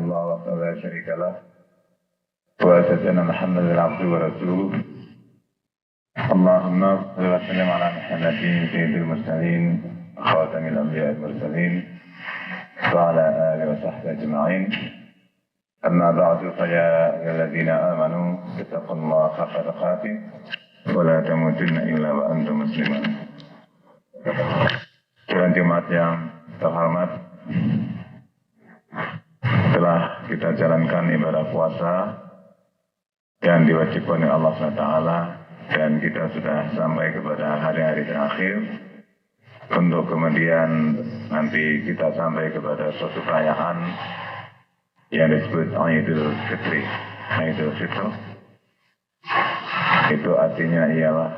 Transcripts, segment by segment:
illallah wa la syarika lah wa asyhadu anna Muhammadan abduhu wa rasuluh. Allahumma shalli wa sallim ala Muhammadin sayyidil mursalin khatamil anbiya'i wal mursalin wa ala alihi wa sahbihi ajma'in. Amma ba'du fa ya ayyuhalladzina amanu ittaqullaha haqqa tuqatih wa la tamutunna illa wa antum muslimun. Tuhan Jumat yang terhormat, telah kita jalankan ibadah puasa yang diwajibkan oleh Allah SWT, dan kita sudah sampai kepada hari-hari terakhir untuk kemudian nanti kita sampai kepada suatu perayaan yang disebut Idul Fitri. Idul Fitri itu artinya ialah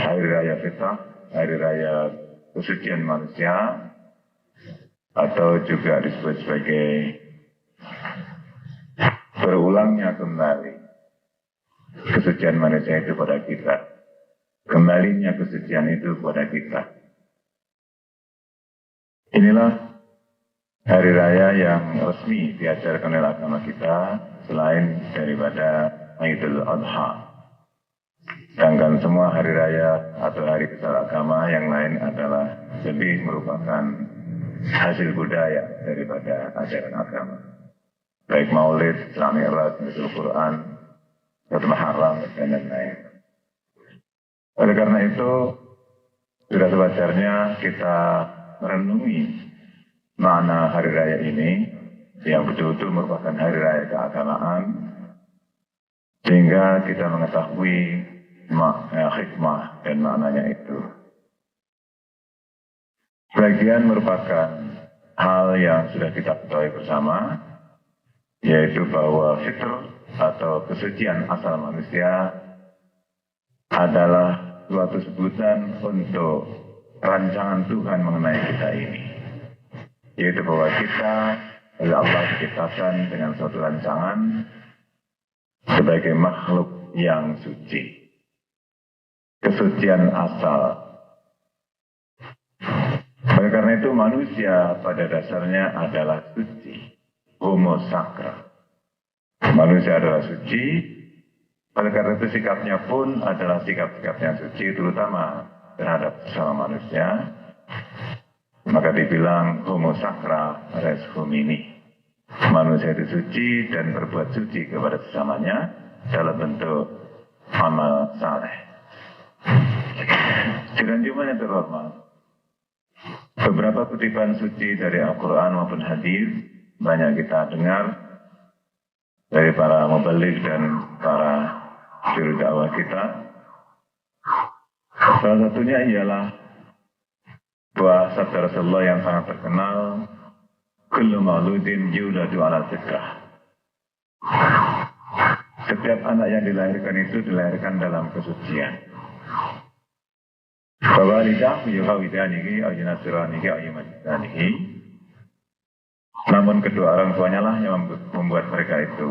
hari raya fitrah, hari raya kesucian manusia, atau juga disebut sebagai berulangnya kembali kesucian manusia itu pada kita, kembalinya kesucian itu pada kita. Inilah hari raya yang resmi diajarkan oleh agama kita selain daripada Idul Adha. Sedangkan semua hari raya atau hari besar agama yang lain adalah lebih merupakan hasil budaya daripada ajaran agama. Baik Maulid, Isra Mi'raj, Nuzul Quran, Satu Muharram, dan lain-lain. Oleh karena itu, sudah sewajarnya kita merenungi makna hari raya ini yang betul-betul merupakan hari raya keagamaan, sehingga kita mengetahui hikmah dan maknanya itu. Sebagian merupakan hal yang sudah kita ketahui bersama, yaitu bahwa fitrah atau kesucian asal manusia adalah suatu sebutan untuk rancangan Tuhan mengenai kita ini. Yaitu bahwa kita oleh Allah diciptakan dengan suatu rancangan sebagai makhluk yang suci. Kesucian asal. Oleh karena itu manusia pada dasarnya adalah suci. Homo sacra. Manusia adalah suci. Oleh karena itu sikapnya pun adalah sikap-sikap yang suci, terutama terhadap sesama manusia. Maka dibilang homo sacra res homini. Manusia itu suci dan berbuat suci kepada sesamanya dalam bentuk amal saleh. Dengan jumlah yang terhormat, beberapa kutipan suci dari Al-Quran maupun hadis banyak kita dengar dari para mubaligh dan para juru dakwah kita. Salah satunya ialah buah sabda Rasulullah yang sangat terkenal, kullu mauludin yuladu ala fitrah. Setiap anak yang dilahirkan itu dilahirkan dalam kesucian. Fawalidah yuhawidanihi au yunasiranihi au yumajidanihi. Namun kedua orang tuanya lah yang membuat mereka itu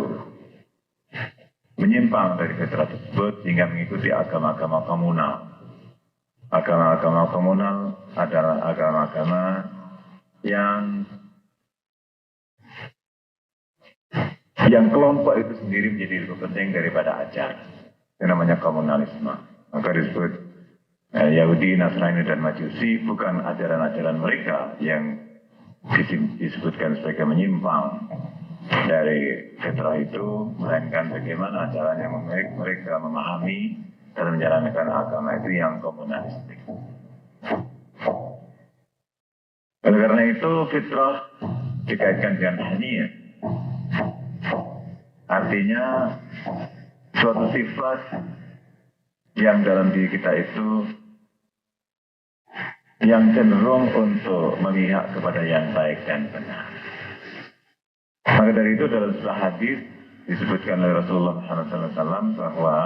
menyimpang dari fitrah tersebut hingga mengikuti agama-agama komunal. Agama-agama komunal adalah agama-agama yang kelompok itu sendiri menjadi lebih penting daripada ajaran. Itu namanya komunalisme. Maka disebut Yahudi, Nasrani, dan Majusi bukan ajaran-ajaran mereka yang disebutkan sebagai menyimpang dari fitrah itu, melainkan bagaimana caranya mereka memahami dan menjalankan agama itu yang komunalistik. Oleh karena itu fitrah dikaitkan dengan haniyah. Artinya suatu sifat yang dalam diri kita itu yang cenderung untuk memihak kepada yang baik dan benar. Maka dari itu dalam sebuah hadis disebutkan oleh Rasulullah SAW bahwa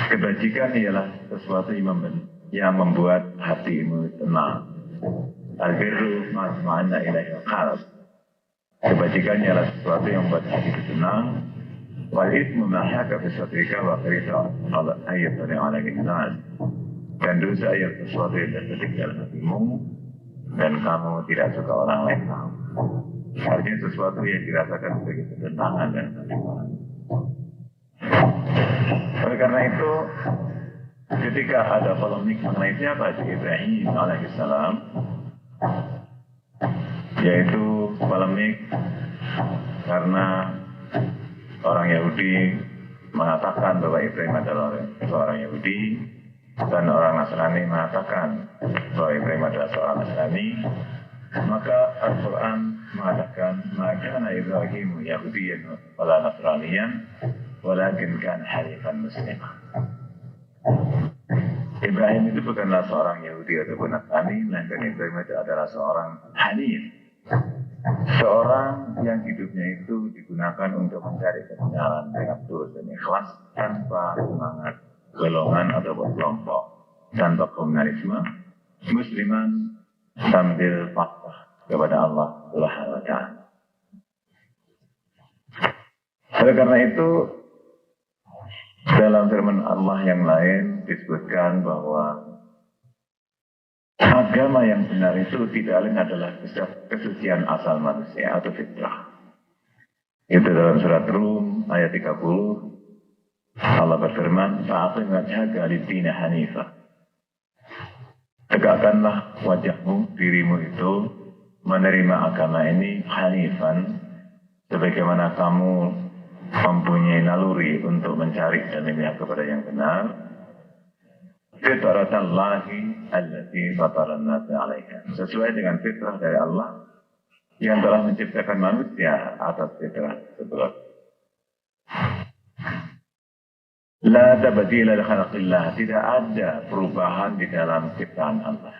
kebajikan ialah sesuatu yang membuat hatimu tenang. Al-birru ma'asma'anna ilaihi qalb. Kebajikan ialah sesuatu yang membuat hati tenang. Wal ithmu ma haka fi sadrika wa qarita ayatan alaihi nas. Dan dosa yang sesuatu yang terdetik dalam hatimu dan kamu tidak suka orang lain tahu. Artinya sesuatu yang dirasakan sebagai ketenangan dan kenikmatan. Oleh karena itu, ketika ada polemik mengenai siapa Ibrahim alaihissalam, yaitu polemik karena orang Yahudi mengatakan bahwa Ibrahim adalah seorang Yahudi dan orang Nasrani mengatakan bahwa Ibrahim adalah seorang Nasrani, maka Al-Quran mengatakan maka Ibrahim Yahudiyan wala Nasraniyan walakin kan hanifan muslimah. Ibrahim itu bukanlah seorang Yahudi ataupun Nasrani, melainkan Ibrahim itu adalah seorang hanif, seorang yang hidupnya itu digunakan untuk mencari kebenaran dengan tulus dan ikhlas, tanpa semangat golongan ataupun kelompok, tanpa komunalisme, musliman sambil pasrah kepada Allah Subhanahu wa Ta'ala. Oleh karena itu, dalam firman Allah yang lain disebutkan bahwa agama yang benar itu tidak lain adalah kesucian asal manusia atau fitrah. Itu dalam surat Rum ayat 30. Allah berfirman, "Fa'aqim wajhaka lid-din hanifah." Tegakkanlah wajahmu, dirimu itu menerima agama ini hanifan, sebagaimana kamu mempunyai naluri untuk mencari dan memihak kepada yang benar. Fitratallahi allati fataran nasa 'alaiha. Sesuai dengan fitrah dari Allah yang telah menciptakan manusia atas fitrah tersebut. La tabdila li khalqillah, tidak ada perubahan di dalam ciptaan Allah.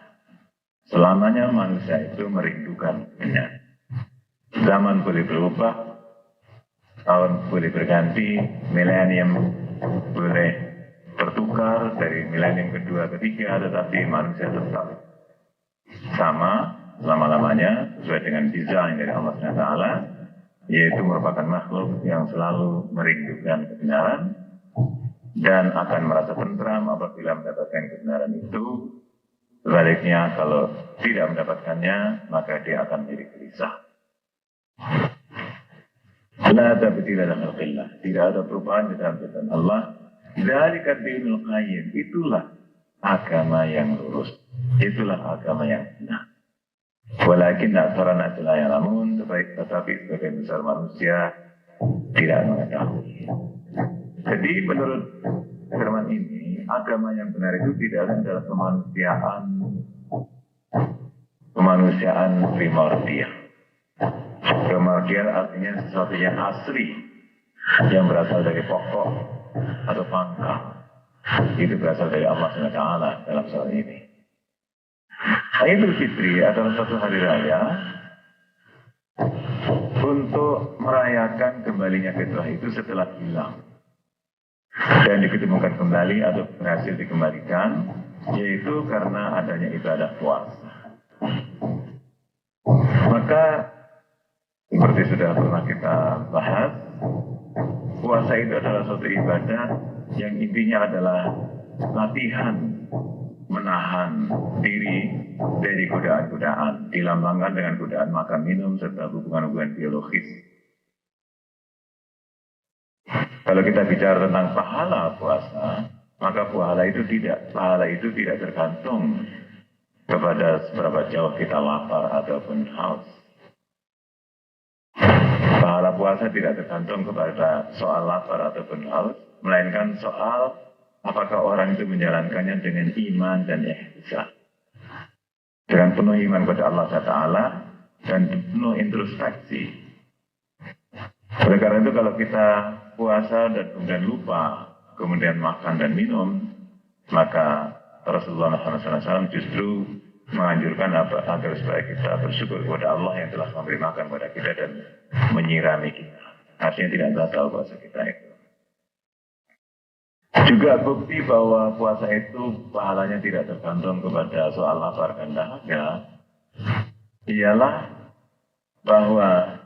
Selamanya manusia itu merindukannya. Zaman boleh berubah, tahun boleh berganti, milenium boleh bertukar dari milenium kedua ketiga, tetapi manusia tetap sama selama-lamanya sesuai dengan desain dari Allah SWT, yaitu merupakan makhluk yang selalu merindukan kebenaran dan akan merasa tentram apabila mendapatkan kebenaran itu. Sebaliknya, kalau tidak mendapatkannya, maka dia akan menjadi gelisah. La tabdila li khalqillah, tidak ada perubahan di dalam ciptaan Allah. Dzalika dinul qayyim, itulah agama yang lurus, itulah agama yang benar. Walakin aktsara nas la ya'lamun, tetapi sebagian besar manusia tidak mengetahui. Jadi menurut firman ini, agama yang benar itu tidak adalah kemanusiaan primordial. Primordial artinya sesuatu yang asli, yang berasal dari pokok atau pangkal. Itu berasal dari Allah SWT dalam soal ini. Idul Fitri adalah satu hari raya untuk merayakan kembalinya fitrah itu setelah hilang dan diketemukan kembali atau berhasil dikembalikan, yaitu karena adanya ibadah puasa. Maka seperti sudah pernah kita bahas, puasa itu adalah suatu ibadah yang intinya adalah latihan menahan diri dari godaan-godaan, dilambangkan dengan godaan makan minum serta hubungan-hubungan biologis. Kalau kita bicara tentang pahala puasa, maka pahala itu tidak tergantung kepada seberapa jauh kita lapar ataupun haus. Pahala puasa tidak tergantung kepada soal lapar ataupun haus, melainkan soal apakah orang itu menjalankannya dengan iman dan ihtisak, dengan penuh iman kepada Allah Ta'ala dan penuh introspeksi. Oleh karena itu kalau kita puasa dan kemudian lupa, kemudian makan dan minum, maka Rasulullah SAW justru menganjurkan agar supaya kita bersyukur kepada Allah yang telah memberi makan kepada kita dan menyirami kita. Artinya tidak batal puasa kita itu. Juga bukti bahwa puasa itu pahalanya tidak tergantung kepada soal lapar dan dahaga ialah bahwa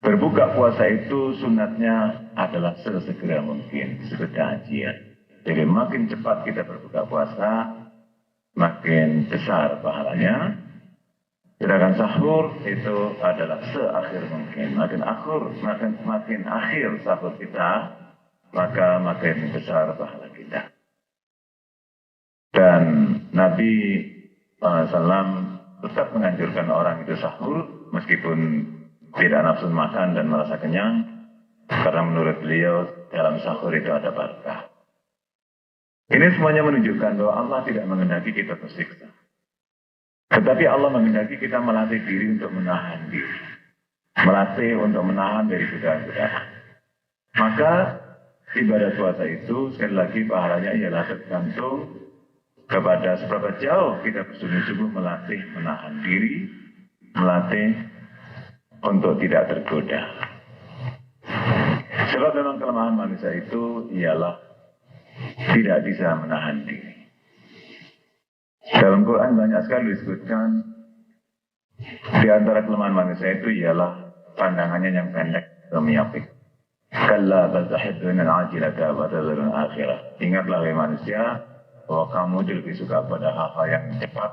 berbuka puasa itu sunatnya adalah sesegera mungkin, sekedajian. Jadi makin cepat kita berbuka puasa, makin besar pahalanya. Sedangkan sahur itu adalah seakhir mungkin. Makin akhir sahur kita, maka makin besar pahala kita. Dan Nabi SAW tetap menganjurkan orang itu sahur meskipun tidak nafsu makan dan merasa kenyang, karena menurut beliau dalam sahur itu ada barakah. Ini semuanya menunjukkan bahwa Allah tidak menghendaki kita tersiksa, tetapi Allah menghendaki kita melatih diri untuk menahan diri, melatih untuk menahan dari godaan-godaan. Maka ibadah puasa itu sekali lagi pahalanya ialah tergantung kepada seberapa jauh kita bersungguh-sungguh melatih menahan diri, melatih untuk tidak tergoda. Sebab memang kelemahan manusia itu ialah tidak bisa menahan diri. Dalam Quran banyak sekali disebutkan di antara kelemahan manusia itu ialah pandangannya yang pendek dan miyapik. Kalla bal tuhibbuna al-ajilata wa tadharuna al-akhirah. Ingatlah wahai manusia bahwa kamu lebih suka pada hal-hal yang cepat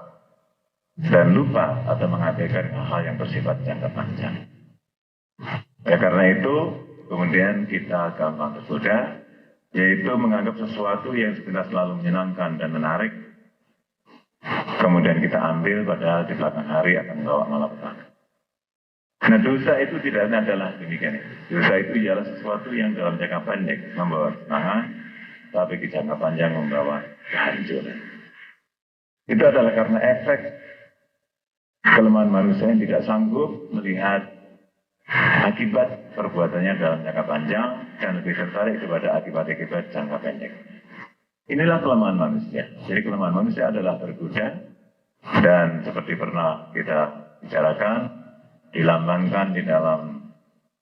dan lupa atau mengabaikan hal-hal yang bersifat jangka panjang. Ya, karena itu kemudian kita gampang tergoda, yaitu menganggap sesuatu yang sebenarnya selalu menyenangkan dan menarik, kemudian kita ambil padahal di belakang hari akan membawa malapetaka. Nah, dosa itu tidak adalah demikian. Dosa itu ialah sesuatu yang dalam jangka pendek membawa kesenangan, tapi di jangka panjang membawa kehancuran. Itu adalah karena efek kelemahan manusia yang tidak sanggup melihat akibat perbuatannya dalam jangka panjang dan lebih tertarik kepada akibat-akibat jangka pendek. Inilah kelemahan manusia. Jadi kelemahan manusia adalah tergoda, dan seperti pernah kita bicarakan, dilambangkan di dalam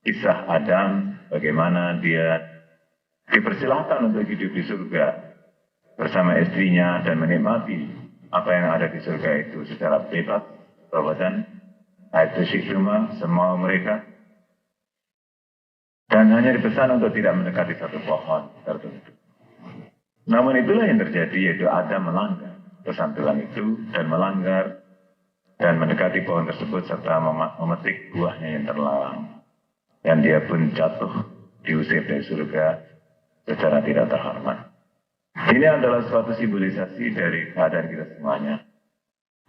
kisah Adam, bagaimana dia dipersilahkan untuk hidup di surga bersama istrinya dan menikmati apa yang ada di surga itu secara bebas, perbuatan itu syikmah semua mereka, dan hanya dipesan untuk tidak mendekati satu pohon tertentu. Namun itulah yang terjadi, yaitu Adam melanggar pesan Tuhan itu dan melanggar dan mendekati pohon tersebut serta memetik buahnya yang terlarang, dan dia pun jatuh, diusir dari surga secara tidak terhormat. Ini adalah suatu simbolisasi dari keadaan kita semuanya.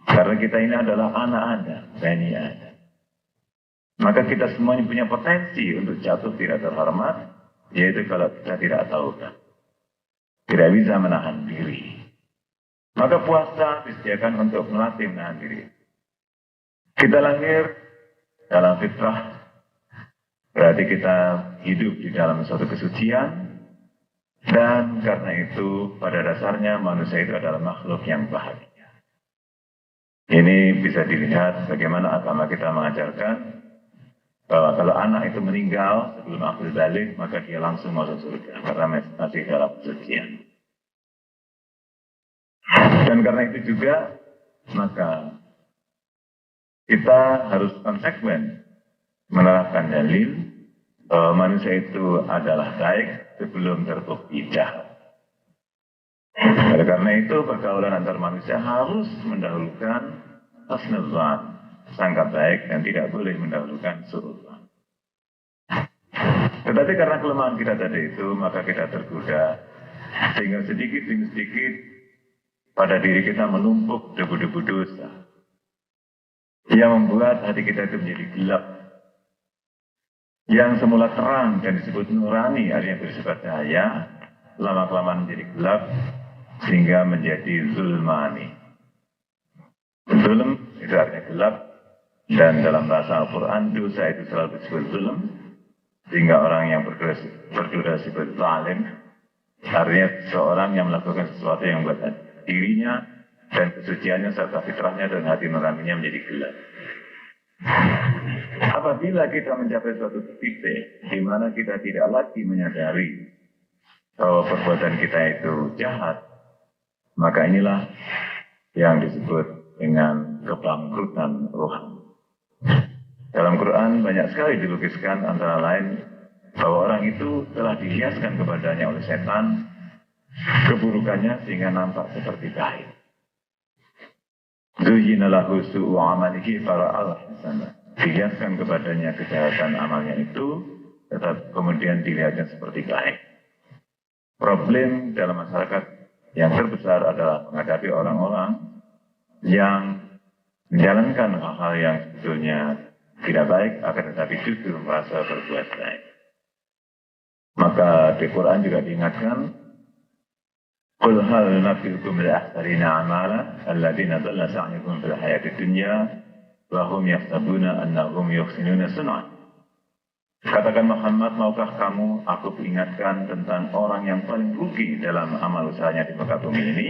Karena kita ini adalah anak Adam, Bani Adam. Maka kita semuanya punya potensi untuk jatuh tidak terhormat, yaitu kalau kita tidak tahu, tidak bisa menahan diri. Maka puasa disediakan untuk melatih menahan diri. Kita lahir dalam fitrah, berarti kita hidup di dalam suatu kesucian, dan karena itu pada dasarnya manusia itu adalah makhluk yang bahagia. Ini bisa dilihat bagaimana agama kita mengajarkan bahwa kalau anak itu meninggal sebelum akil balik, maka dia langsung masuk surga karena masih dalam kesucian. Dan karena itu juga, maka kita harus konsekuen menerapkan dalil bahwa manusia itu adalah baik sebelum terbukti jahat. Oleh karena itu, pergaulan antar manusia harus mendahulukan husnul dzan, sangka baik, dan tidak boleh mendahulukan su'ul dzan. Tetapi karena kelemahan kita tadi itu, maka kita tergoda, sehingga sedikit demi sedikit pada diri kita menumpuk debu-debu dosa yang membuat hati kita itu menjadi gelap. Yang semula terang dan disebut nurani, artinya bersifat cahaya, lama-kelamaan menjadi gelap sehingga menjadi zulmani. Zulm itu artinya gelap, dan dalam bahasa Al-Quran dosa itu selalu disebut zulm, sehingga orang yang berdosa disebut zalim, artinya seorang yang melakukan sesuatu yang membuat dirinya dan kesuciannya serta fitrahnya dan hati nuraninya menjadi gelap. Apabila kita mencapai suatu titik di mana kita tidak lagi menyadari bahwa perbuatan kita itu jahat, maka inilah yang disebut dengan kebangkrutan rohani. Dalam Quran banyak sekali dilukiskan antara lain bahwa orang itu telah dihiaskan kepadanya oleh setan keburukannya sehingga nampak seperti baik. Zuyyina lahu su'u amalihi fara'al hasana. Dihiaskan kepadanya kejahatan amalnya itu, tetap kemudian dilihatnya seperti baik. Problem dalam masyarakat yang terbesar adalah menghadapi orang-orang yang menjalankan hal-hal yang sebetulnya tidak baik, akan tetapi justru merasa berbuat baik. Maka di Quran juga diingatkan, Qul hal nabiyukum bil akhsarina amala alladziina dhalla sa'yuhum fil hayatid dunya wa hum yahsabuna annahum yuhsinuna sun'an. Katakan Muhammad, maukah kamu aku ingatkan tentang orang yang paling rugi dalam amal usahanya di muka bumi ini,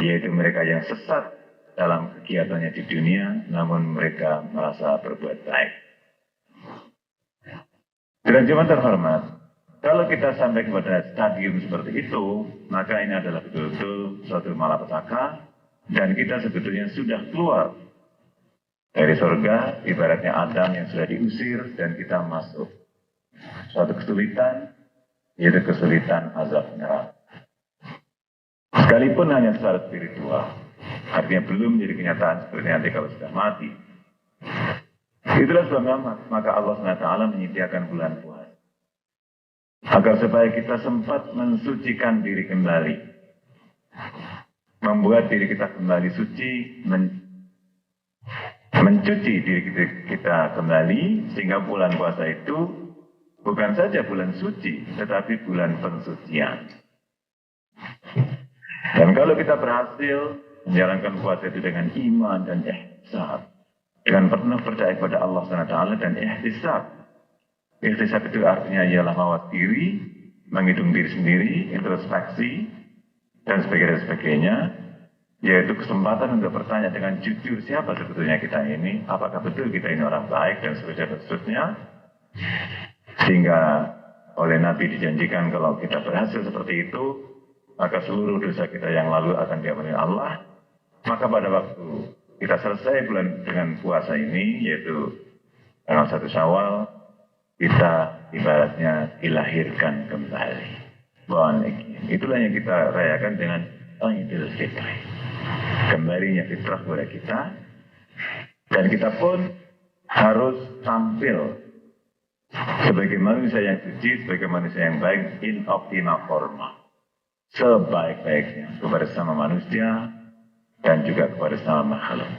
yaitu mereka yang sesat dalam kegiatannya di dunia, namun mereka merasa berbuat baik. Dan jemaah terhormat, kalau kita sampai kepada stadium seperti itu, maka ini adalah betul-betul suatu malapetaka, dan kita sebetulnya sudah keluar dari surga, ibaratnya Adam yang sudah diusir dan kita masuk suatu kesulitan, yaitu kesulitan azab neraka. Sekalipun hanya secara spiritual, artinya belum menjadi kenyataan seperti nanti kalau sudah mati. Itulah sebabnya maka Allah SWT menyediakan bulan puasa, agar supaya kita sempat mensucikan diri kembali, membuat diri kita kembali suci, mencuci diri kita kembali, sehingga bulan puasa itu bukan saja bulan suci, tetapi bulan pensucian. Dan kalau kita berhasil menjalankan puasa itu dengan iman dan ihtisab, dengan penuh percaya kepada Allah SWT dan ihtisab. Ihtisab itu artinya ialah mawas diri, menghitung diri sendiri, introspeksi, dan sebagainya, yaitu kesempatan untuk bertanya dengan jujur siapa sebetulnya kita ini, apakah betul kita ini orang baik dan seterusnya. Sehingga oleh Nabi dijanjikan kalau kita berhasil seperti itu, maka seluruh dosa kita yang lalu akan diampuni Allah. Maka pada waktu kita selesai bulan dengan puasa ini, yaitu tanggal 1 Syawal, kita ibaratnya dilahirkan kembali. Itulah yang kita rayakan dengan Idul Fitri. Kembalinya fitrah kepada kita, dan kita pun harus tampil sebagai manusia yang suci, sebagai manusia yang baik in optima forma, sebaik-baiknya kepada sama manusia dan juga kepada sama makhluk.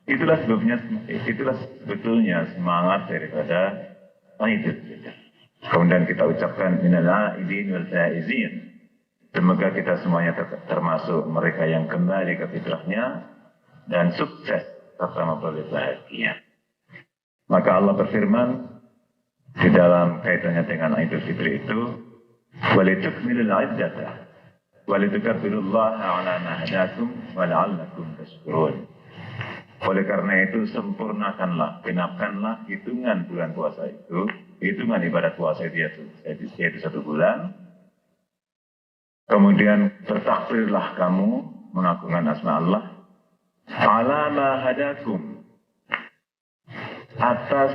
Itulah sebetulnya semangat daripada Idul Fitri. Kemudian kita ucapkan minal aidin wal faizin. Semoga kita semuanya termasuk mereka yang kembali ke fitrahnya dan sukses serta memperoleh bahagia. Maka Allah berfirman di dalam kaitannya dengan Idul Fitri itu, walitukmilul iddata walitukabbirullaha ala ma hadakum wa la'allakum tashkurun. Oleh karena itu sempurnakanlah, genapkanlah hitungan bulan puasa itu, hitungan ibadat puasa itu yaitu 1 bulan. Kemudian bertakbirlah kamu mengagungkan asma Allah ala ma hadakum, atas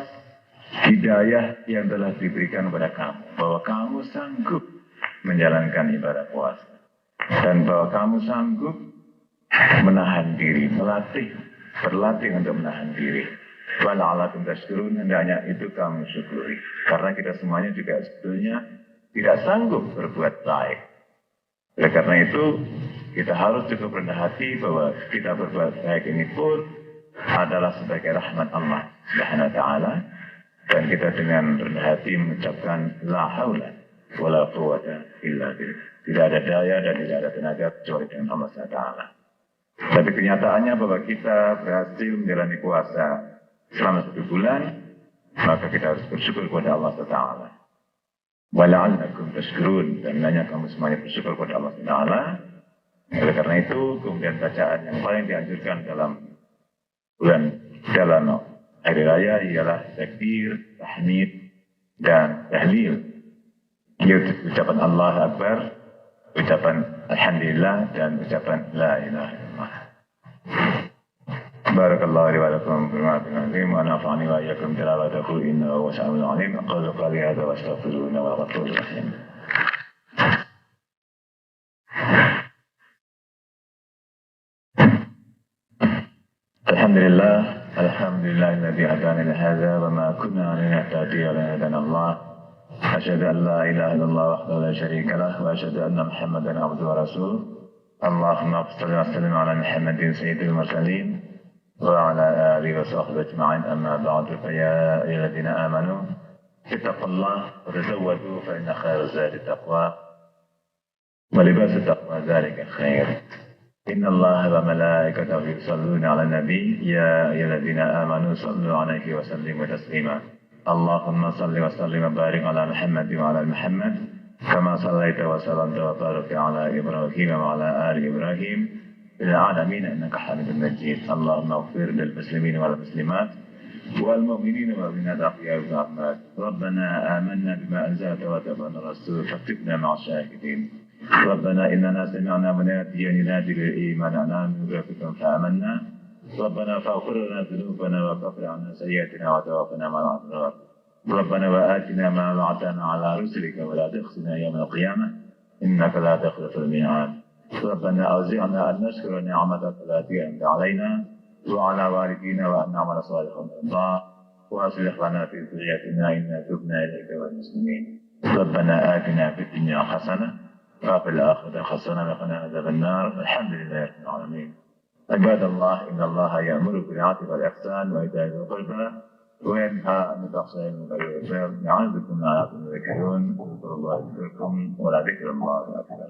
hidayah yang telah diberikan kepada kamu, bahwa kamu sanggup menjalankan ibadah puasa dan bahwa kamu sanggup menahan diri, berlatih untuk menahan diri. Wala'alakum tashkurun, hendaknya itu kamu syukuri, karena kita semuanya juga sebetulnya tidak sanggup berbuat baik. Oleh karena itu, kita harus cukup rendah hati bahwa kita berbuat baik ini pun adalah sebagai rahmat Allah Subhanahu wa Ta'ala, dan kita dengan rendah hati mengucapkan la haula wala quwwata illa billah. Tidak ada daya dan tidak ada tenaga kecuali dengan Allah Subhanahu wa Ta'ala. Tapi kenyataannya bahwa kita berhasil menjalani puasa selama 1 bulan, maka kita harus bersyukur kepada Allah Subhanahu wa Ta'ala. Wala'allakum tashkurun, dan hanya kamu semuanya bersyukur kepada Allah SWT. Oleh karena itu, kemudian bacaan yang paling dianjurkan dalam hari raya ialah takbir, tahmid, dan tahlil. Yaitu ucapan Allah Akbar, ucapan Alhamdulillah, dan ucapan La ilaha illallah. Barakallahu li wa lakum bil ma'rufin wa nafa'ani wa iyyakum tilawatahu innahu huwas samiul 'alim. Aqulu qawli hadza wa astaghfiruhu wa atubu ilaih. Alhamdulillahilladzi hadana li hadza wa ma kunna linahtadiya lawla an hadana Allah. Asyhadu an la ilaha illallah wahdahu la syarika lah wa asyhadu anna Muhammadan abduhu wa rasuluh. Allahumma shalli wa sallim ala Muhammadin sayyidil mursalin wa ala alihi wa sahbihi ajma'in, amma ba'du, fa ya ayyuhalladzina amanu ittaqullaha wa tazawwadu fa inna khayra zadi taqwa wa libasu taqwa dzalika khair. Inna Allaha wa malaikatahu yusalluna 'alan nabi ya ayyuhalladzina amanu sallu 'alaihi wa sallimu taslima. Allahumma salli wa sallim wa barik 'ala Muhammad wa 'ala Muhammad kama sallaita wa sallamta wa barakta 'ala Ibrahim wa 'ala ali Ibrahim fil 'alamin innaka Hamidum Majid. Allahumma ighfir lil muslimin wal muslimat wal mu'minin wal mu'minat ahya'i wa amwat. Rabbana amanna bima anzalta wa tabi'na rasul faktubna ma'as syahidin. ربنا إننا سمعنا مناديا ينادي للإيمان أن آمنوا بربكم فآمنا ربنا فاغفر لنا ذنوبنا وكفر عنا سيئاتنا وتوفنا مع الأبرار ربنا وآتنا ما وعدتنا على رسلك ولا تخزنا يوم القيامة إنك لا تخلف الميعاد ربنا أوزعنا أن نشكر نعمتك التي أنعمت علينا وعلى والدينا وأن نعمل صالحا ترضاه وأصلح لنا في ذريتنا إنا تبنا إليك والمسلمين ربنا آتنا في الدنيا حسنة وفي الآخرة حسنة وقنا عذاب النار. الحمد لله رب العالمين. عباد الله، إن الله يأمر بالعدل والإحسان وإيتاء ذي القربى وينهى عن الفحشاء والمنكر والبغي يعظكم لعلكم تذكرون. اذكروا الله يذكركم ولذكر الله أكبر.